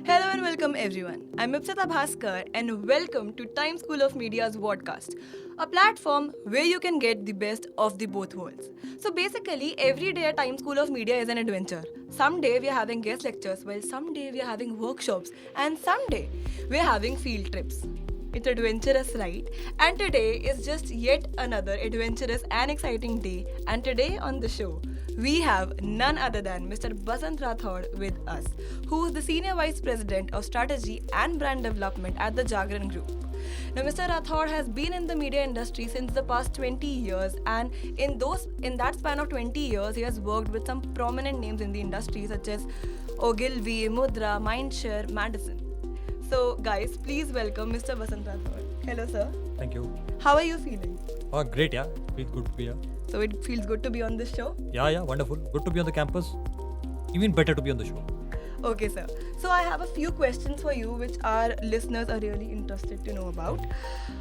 Hello and welcome everyone. I'm Mr.Basant and welcome to Time School of Media's podcast, a platform where you can get the best of the both worlds. So basically, every day at Time School of Media is an adventure. Someday we are having guest lectures, while someday we are having workshops, and someday we are having field trips. It's adventurous, right? And today is just yet another adventurous and exciting day. And today on the show, we have none other than Mr. Basant Rathore with us, who is the Senior Vice President of Strategy and Brand Development at the Jagran Group. Now, Mr. Rathore has been in the media industry since the past 20 years, and in that span of 20 years, he has worked with some prominent names in the industry such as Ogilvy, Mudra, Mindshare, Madison. So, guys, please welcome Mr. Basant Rathore. Hello, sir. Thank you. How are you feeling? Oh, great, yeah. Feels good to be here. So, it feels good to be on this show? Yeah, wonderful. Good to be on the campus. Even better to be on the show. Okay, sir. So, I have a few questions for you which our listeners are really interested to know about.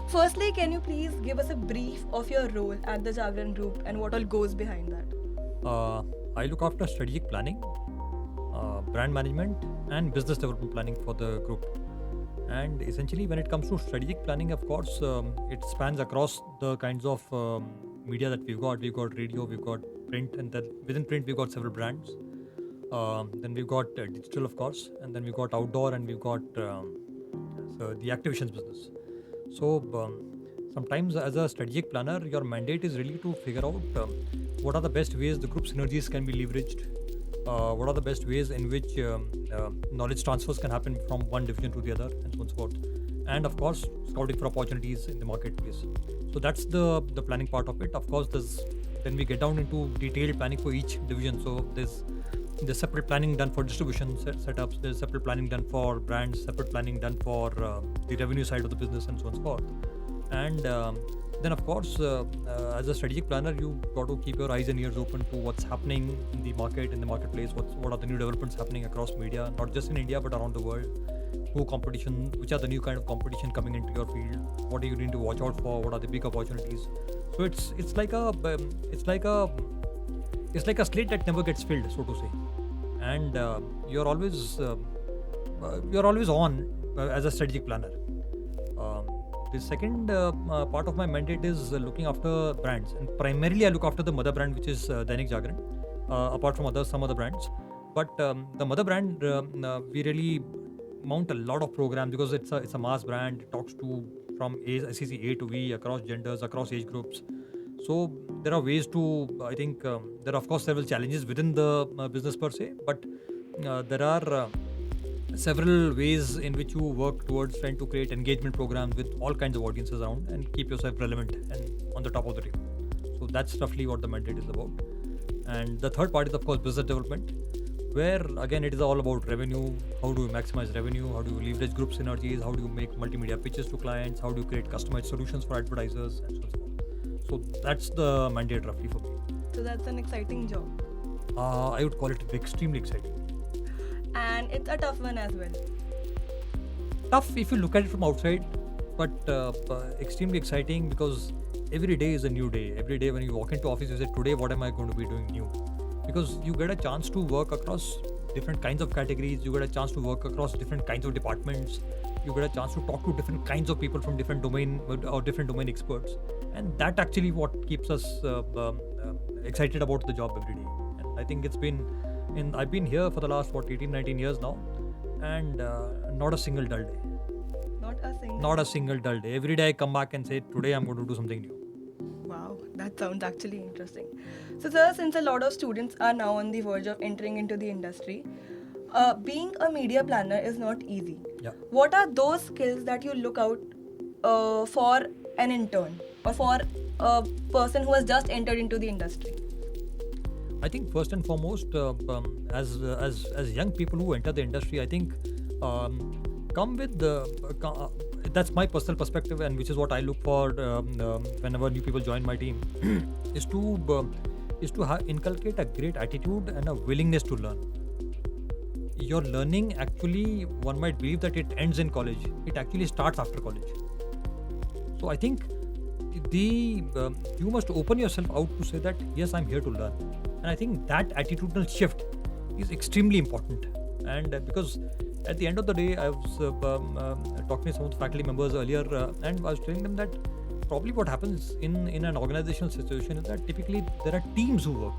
Firstly, can you please give us a brief of your role at the Jagran Group and what all goes behind that? I look after strategic planning, brand management, and business development planning for the group. And essentially, when it comes to strategic planning, of course, it spans across the kinds of media that we've got. We've got radio, we've got print, and then within print, we've got several brands. Then we've got digital, of course, and then we've got outdoor, and we've got the activations business. So sometimes, as a strategic planner, your mandate is really to figure out what are the best ways the group synergies can be leveraged. What are the best ways in which knowledge transfers can happen from one division to the other, and so on and so forth. And of course, scouting for opportunities in the marketplace. So that's the planning part of it. Of course, then we get down into detailed planning for each division. So there's separate planning done for distribution setups, there's separate planning done for brands, separate planning done for the revenue side of the business, and so on and so forth. And then of course, as a strategic planner, you got to keep your eyes and ears open to what's happening in the market, in the marketplace, what are the new developments happening across media, not just in India but around the world. Which are the new kind of competition coming into your field, what do you need to watch out for, what are the big opportunities. So it's like a slate that never gets filled, so to say. And you're always on as a strategic planner. The second part of my mandate is looking after brands, and primarily I look after the mother brand, which is Dainik Jagran, apart from some other brands. But the mother brand, we really mount a lot of programs because it's a mass brand. It talks to from SEC A to V, across genders, across age groups. So there are ways to, I think, there are of course several challenges within the business per se, but there are several ways in which you work towards trying to create engagement programs with all kinds of audiences around and keep yourself relevant and on the top of the table. So that's roughly what the mandate is about. And the third part is of course business development, where again it is all about revenue. How do you maximize revenue? How do you leverage group synergies? How do you make multimedia pitches to clients? How do you create customized solutions for advertisers, and so on. So that's the mandate roughly for me. So that's an exciting job. I would call it extremely exciting. And it's a tough one as well. Tough if you look at it from outside, but extremely exciting because every day is a new day. Every day when you walk into office, you say, today what am I going to be doing new? Because you get a chance to work across different kinds of categories, you get a chance to work across different kinds of departments, you get a chance to talk to different kinds of people from different domain or different domain experts. And that actually what keeps us excited about the job every day. And I think I've been here for the last 18, 19 years now, and not a single dull day. Not a single dull day. Every day I come back and say, today I'm going to do something new. Wow, that sounds actually interesting. So, sir, since a lot of students are now on the verge of entering into the industry, being a media planner is not easy. Yeah. What are those skills that you look out for an intern or for a person who has just entered into the industry? I think first and foremost, as young people who enter the industry, I think come with that's my personal perspective, and which is what I look for whenever new people join my team, is to inculcate a great attitude and a willingness to learn. Your learning actually, one might believe that it ends in college. It actually starts after college. So I think you must open yourself out to say that yes, I'm here to learn. And I think that attitudinal shift is extremely important. And because At the end of the day, I was talking to some of the faculty members earlier, and I was telling them that probably what happens in an organizational situation is that typically there are teams who work,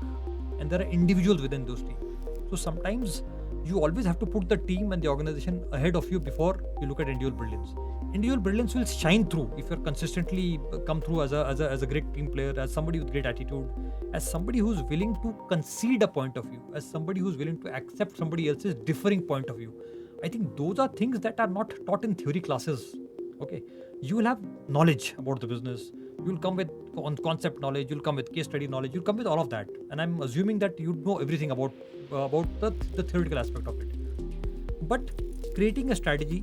and there are individuals within those teams. So sometimes you always have to put the team and the organization ahead of you before you look at individual brilliance. Individual brilliance will shine through if you're consistently come through as a great team player, as somebody with great attitude, as somebody who's willing to concede a point of view, as somebody who's willing to accept somebody else's differing point of view. I think those are things that are not taught in theory classes. Okay, you will have knowledge about the business. You'll come with concept knowledge. You'll come with case study knowledge. You'll come with all of that. And I'm assuming that you know everything about the theoretical aspect of it. But creating a strategy,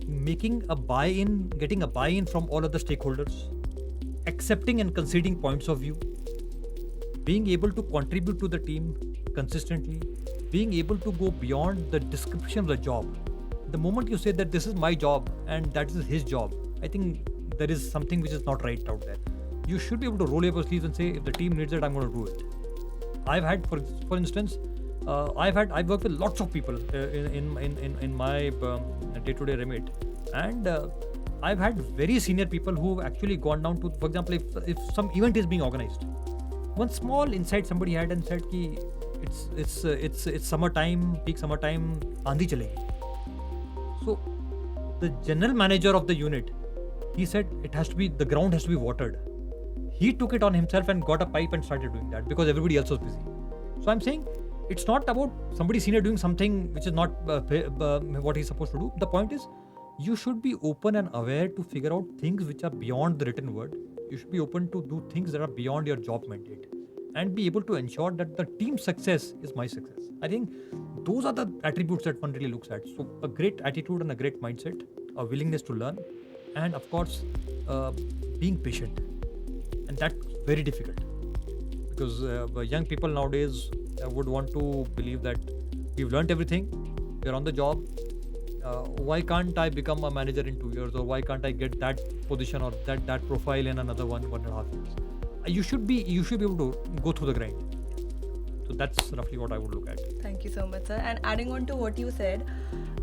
making a buy-in, getting a buy-in from all of the stakeholders, accepting and conceding points of view, being able to contribute to the team consistently, being able to go beyond the description of the job. The moment you say that this is my job and that is his job, I think there is something which is not right out there. You should be able to roll up your sleeves and say, if the team needs it, I'm going to do it. I've had, for instance, I've worked with lots of people in my day-to-day remit, and I've had very senior people who've actually gone down to, for example, if some event is being organized, one small insight somebody had and said ki it's summertime, peak summertime, आंधी चलेगी. So the general manager of the unit, he said the ground has to be watered. He took it on himself and got a pipe and started doing that because everybody else was busy. So I'm saying it's not about somebody senior doing something which is not what he's supposed to do. The point is, you should be open and aware to figure out things which are beyond the written word. You should be open to do things that are beyond your job mandate and be able to ensure that the team's success is my success. I think those are the attributes that one really looks at. So a great attitude and a great mindset, a willingness to learn, and of course, being patient. And that's very difficult because young people nowadays would want to believe that we've learned everything, we're on the job. Why can't I become a manager in 2 years, or why can't I get that position or that profile in another 1.5 years? You should be able to go through the grind. So that's roughly what I would look at. Thank you so much, sir. And adding on to what you said,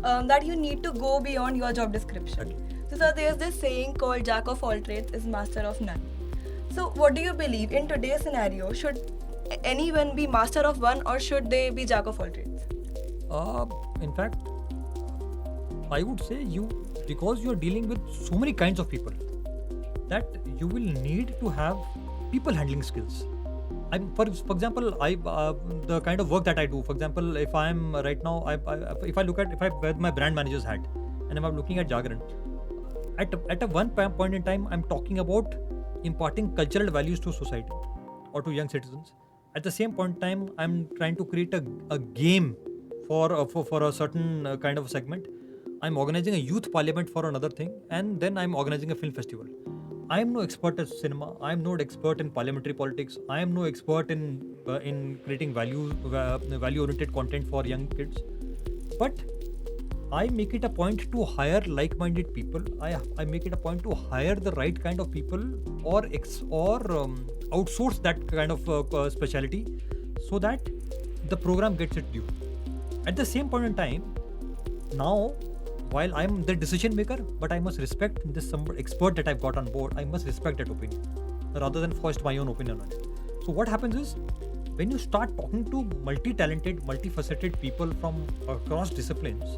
that you need to go beyond your job description. Okay. So, sir, there's this saying called "Jack of all trades is master of none." So, what do you believe in today's scenario? Should anyone be master of one, or should they be jack of all trades? In fact, I would say because you are dealing with so many kinds of people, that you will need to have people handling skills. For example, the kind of work that I do. For example, if I'm right now, if I wear my brand manager's hat, and if I'm looking at Jagran, at a one point in time, I'm talking about imparting cultural values to society or to young citizens. At the same point in time, I'm trying to create a game for a certain kind of segment. I'm organizing a youth parliament for another thing, and then I'm organizing a film festival. I am no expert at cinema. I am no expert in parliamentary politics. I am no expert in creating value-oriented content for young kids. But I make it a point to hire like-minded people. I make it a point to hire the right kind of people, or outsource that kind of specialty, so that the program gets its due. At the same point in time, now, while I'm the decision maker, but I must respect this expert that I've got on board. I must respect that opinion rather than foist my own opinion on it. So what happens is, when you start talking to multi-talented, multifaceted people from across disciplines,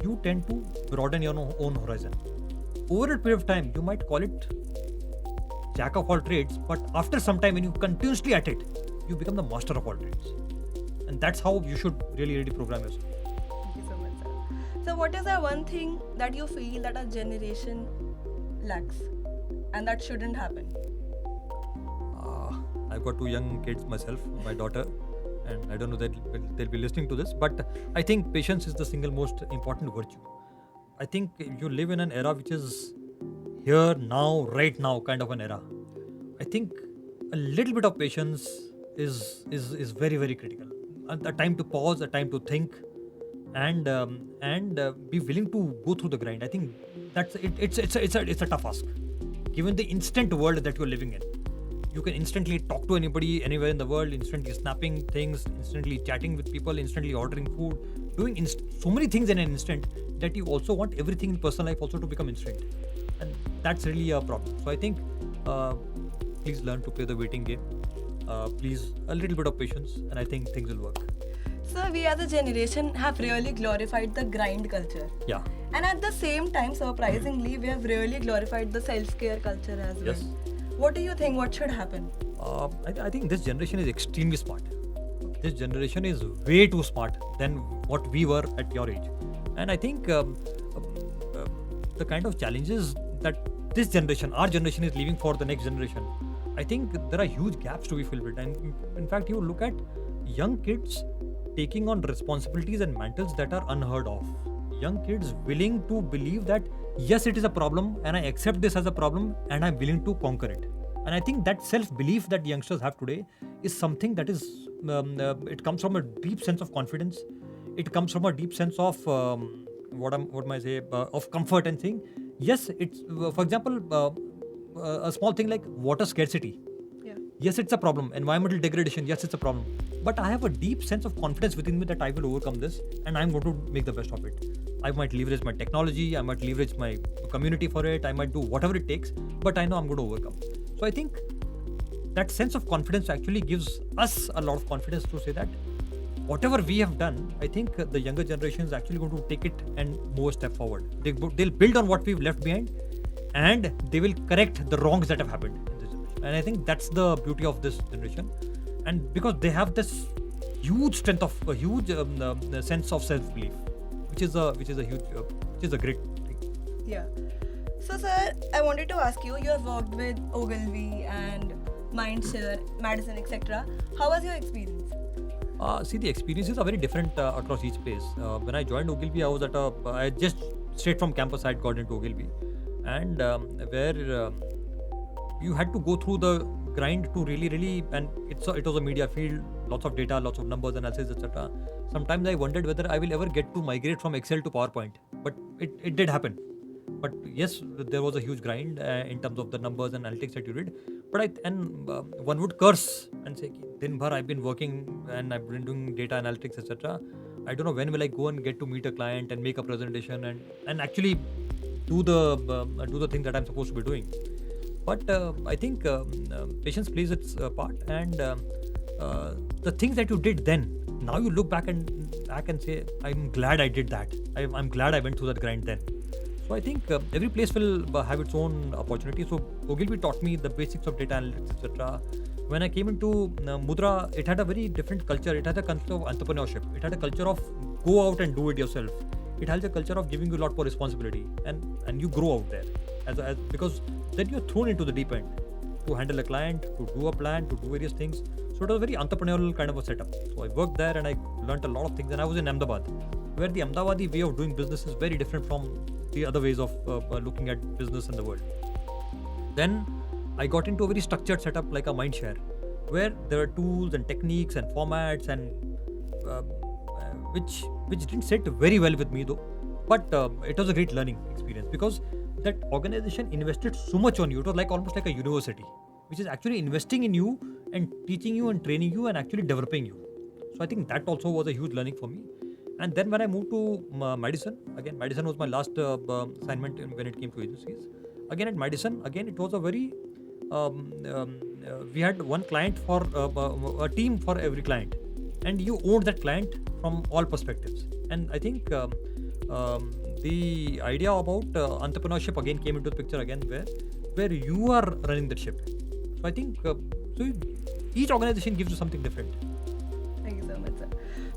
you tend to broaden your own horizon. Over a period of time, you might call it jack of all trades, but after some time, when you continuously at it, you become the master of all trades. And that's how you should really program yourself. So what is the one thing that you feel that our generation lacks and that shouldn't happen? I've got 2 young kids myself, my daughter, and I don't know that they'll be listening to this, but I think patience is the single most important virtue. I think you live in an era which is here, now, right now kind of an era. I think a little bit of patience is very, very critical. A time to pause, a time to think, and be willing to go through the grind. I think that's it. It's a tough ask, given the instant world that you're living in. You can instantly talk to anybody anywhere in the world, instantly snapping things, instantly chatting with people, instantly ordering food. doing so many things in an instant that you also want everything in personal life also to become instant, and that's really a problem. So I think please learn to play the waiting game. Please a little bit of patience, and I think things will work. So we as a generation have really glorified the grind culture. Yeah. And at the same time, surprisingly, we have really glorified the self-care culture as well. Yes. What do you think? What should happen? I think this generation is extremely smart. This generation is way too smart than what we were at your age. And I think the kind of challenges that this generation, our generation, is leaving for the next generation, I think there are huge gaps to be filled with. And in fact, you look at young kids taking on responsibilities and mantles that are unheard of. Young kids willing to believe that yes, it is a problem and I accept this as a problem and I'm willing to conquer it. And I think that self-belief that youngsters have today is something that is, it comes from a deep sense of confidence. It comes from a deep sense of, what am I say, of comfort and saying, yes, it's, for example, a small thing like water scarcity. Yeah. Yes, it's a problem. Environmental degradation, yes, it's a problem. But I have a deep sense of confidence within me that I will overcome this and I'm going to make the best of it. I might leverage my technology, I might leverage my community for it, I might do whatever it takes, but I know I'm going to overcome. So I think that sense of confidence actually gives us a lot of confidence to say that whatever we have done, I think the younger generation is actually going to take it and move a step forward. They'll build on what we've left behind and they will correct the wrongs that have happened in this generation. And I think that's the beauty of this generation. And because they have this huge strength of a huge sense of self-belief, which is a great thing. Yeah. So, sir, I wanted to ask you. You have worked with Ogilvy and Mindshare, Madison, etc. How was your experience? See, the experiences are very different across each place. When I joined Ogilvy, I just straight from campus I had got into Ogilvy, and where you had to go through the grind to really, and it was a media field, lots of data, lots of numbers, analysis, etc. Sometimes I wondered whether I will ever get to migrate from Excel to PowerPoint, but it did happen. But yes, there was a huge grind in terms of the numbers and analytics that you did. But one would curse and say, "Din bhar I've been working and I've been doing data analytics, etc. I don't know when will I go and get to meet a client and make a presentation and actually do the thing that I'm supposed to be doing." But I think patience plays its part, and the things that you did then, now you look back and say, I'm glad I did that. I'm glad I went through that grind then. So I think every place will have its own opportunity. So Ogilvy taught me the basics of data analytics, etc. When I came into Mudra, it had a very different culture. It had a culture of entrepreneurship. It had a culture of go out and do it yourself. It has a culture of giving you a lot more responsibility, and you grow out there as because then you're thrown into the deep end to handle a client, to do a plan, to do various things. So it was a very entrepreneurial kind of a setup. So I worked there and I learned a lot of things. And I was in Ahmedabad, where the Ahmedabadi way of doing business is very different from the other ways of looking at business in the world. Then I got into a very structured setup like a Mindshare, where there are tools and techniques and formats and which didn't sit very well with me though. But it was a great learning experience because that organization invested so much on you. It was almost like a university, which is actually investing in you and teaching you and training you and actually developing you. So I think that also was a huge learning for me. And then when I moved to Madison, again, Madison was my last assignment when it came to agencies. Again at Madison, it was a very, we had one client for a team for every client. And you owned that client from all perspectives. And I think the idea about entrepreneurship again came into the picture again, where you are running the ship. So I think each organization gives you something different. Thank you so much, sir.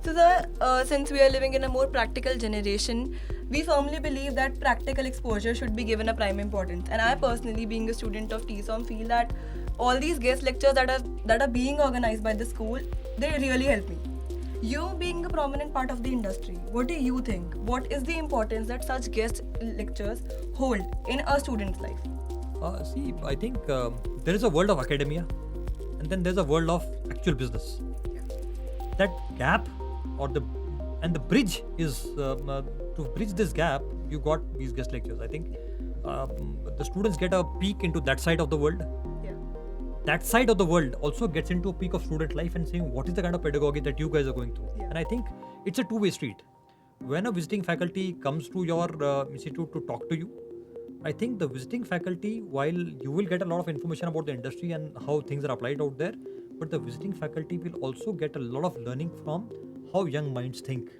So, sir, since we are living in a more practical generation, we firmly believe that practical exposure should be given a prime importance. And I personally, being a student of TSOM, feel that all these guest lectures that are being organized by the school, they really help me. You being a prominent part of the industry, what do you think? What is the importance that such guest lectures hold in a student's life? See, I think there is a world of academia, and then there's a world of actual business. That gap, the bridge is to bridge this gap. You got these guest lectures. I think the students get a peek into that side of the world. That side of the world also gets into a peak of student life and saying what is the kind of pedagogy that you guys are going through. And I think it's a two-way street. when a visiting faculty comes to your institute to talk to you, I think the visiting faculty, while you will get a lot of information about the industry and how things are applied out there, but the visiting faculty will also get a lot of learning from how young minds think.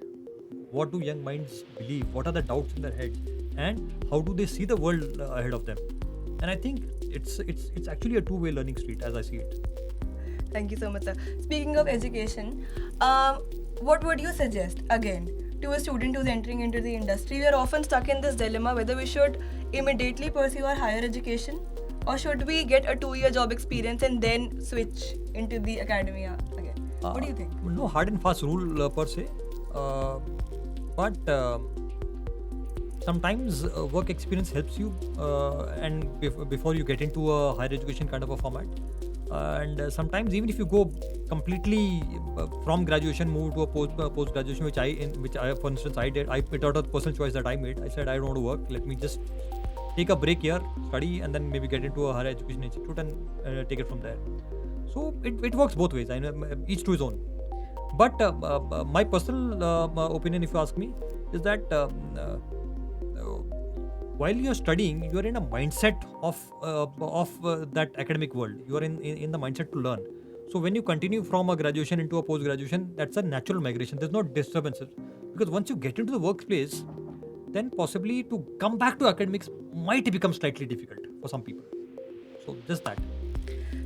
What do young minds believe? What are the doubts in their heads? And how do they see the world ahead of them? And I think it's actually a two-way learning street as I see it. Thank you so much, sir. Speaking of education, what would you suggest again to a student who's entering into the industry? We are often stuck in this dilemma whether we should immediately pursue our higher education or should we get a 2-year job experience and then switch into the academia again. What do you think? No hard and fast rule per se, but sometimes work experience helps you, and before you get into a higher education kind of a format. And sometimes even if you go completely from graduation move to a post graduation, which I for instance I did. I put out a personal choice that I made. I said I don't want to work, let me just take a break here, study, and then maybe get into a higher education institute and take it from there. So it works both ways. I know, each to his own. But my personal opinion, if you ask me, is that while you're studying, you're in a mindset of that academic world. You are in the mindset to learn. So when you continue from a graduation into a post graduation, that's a natural migration. There's no disturbances, because once you get into the workplace, then possibly to come back to academics might become slightly difficult for some people. So just that.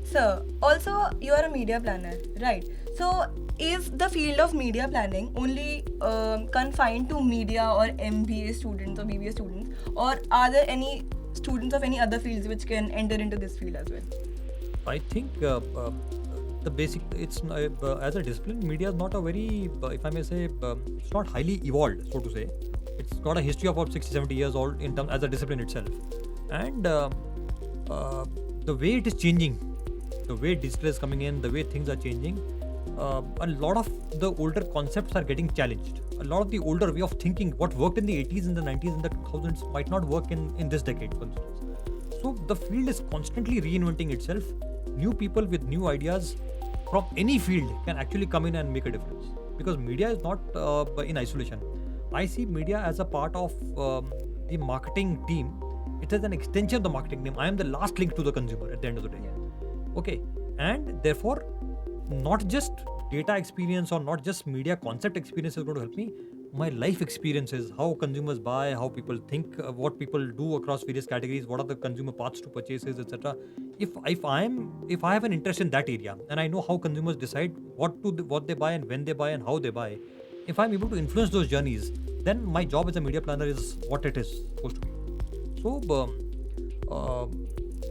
So, also you are a media planner, right? So, is the field of media planning only confined to media or MBA students or BBA students, or are there any students of any other fields which can enter into this field as well? I think the basic, it's as a discipline, media is not a very, if I may say, it's not highly evolved, so to say. It's got a history of about 60-70 years old in terms as a discipline itself, and the way it is changing, the way digital is coming in, the way things are changing, a lot of the older concepts are getting challenged. A lot of the older way of thinking, what worked in the 80s, in the 90s, in the 2000s, might not work in this decade, for instance. So the field is constantly reinventing itself. New people with new ideas from any field can actually come in and make a difference, because media is not in isolation. I see media as a part of the marketing team. It is an extension of the marketing team. I am the last link to the consumer at the end of the day. Okay, and therefore, not just data experience or not just media concept experience is going to help me. My life experiences, how consumers buy, how people think, what people do across various categories, what are the consumer paths to purchases, etc. If I have an interest in that area and I know how consumers decide what they buy and when they buy and how they buy, if I'm able to influence those journeys, then my job as a media planner is what it is supposed to be. So,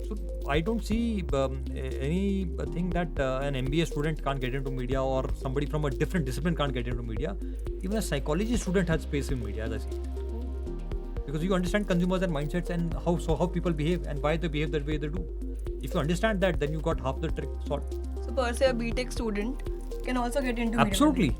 so I don't see anything that an MBA student can't get into media, or somebody from a different discipline can't get into media. Even a psychology student has space in media, as I see it, because you understand consumers and mindsets and how people behave and why they behave the way they do. If you understand that, then you got half the trick solved. So, per se, a BTech student can also get into Absolutely.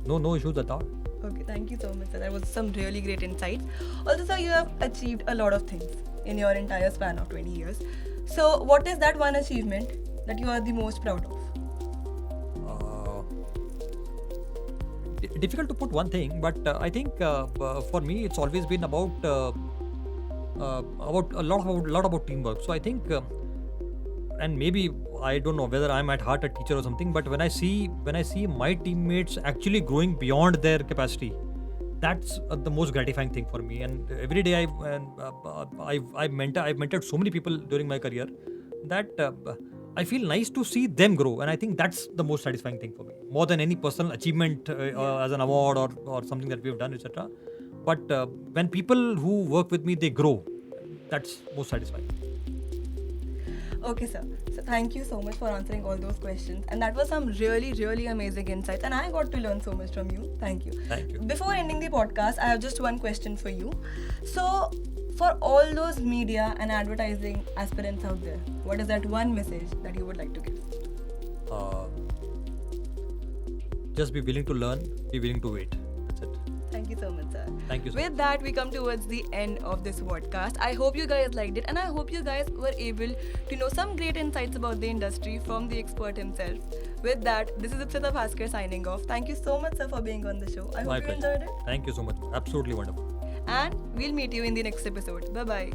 No issues at all. Okay, thank you so much, sir. That was some really great insights. Also, sir, you have achieved a lot of things in your entire span of 20 years. So, what is that one achievement that you are the most proud of? Difficult to put one thing, but I think for me it's always been about a lot about teamwork. So I think, and maybe I don't know whether I'm at heart a teacher or something, but when I see my teammates actually growing beyond their capacity, that's the most gratifying thing for me. And every day I've mentored so many people during my career that I feel nice to see them grow, and I think that's the most satisfying thing for me, more than any personal achievement as an award or something that we've done, etc. But when people who work with me, they grow, that's most satisfying. Okay, sir. So thank you so much for answering all those questions. And that was some really, really amazing insights. And I got to learn so much from you. Thank you. Thank you. Before ending the podcast, I have just one question for you. So, for all those media and advertising aspirants out there, what is that one message that you would like to give? Just be willing to learn, be willing to wait. That's it. Thank you so much, sir. Thank you so With that, we come towards the end of this podcast. I hope you guys liked it, and I hope you guys were able to know some great insights about the industry from the expert himself. With that, this is Upsita Bhaskar signing off. Thank you so much, sir, for being on the show. I My hope you pleasure. enjoyed it. Thank you so much. Absolutely wonderful. And we'll meet you in the next episode. Bye bye.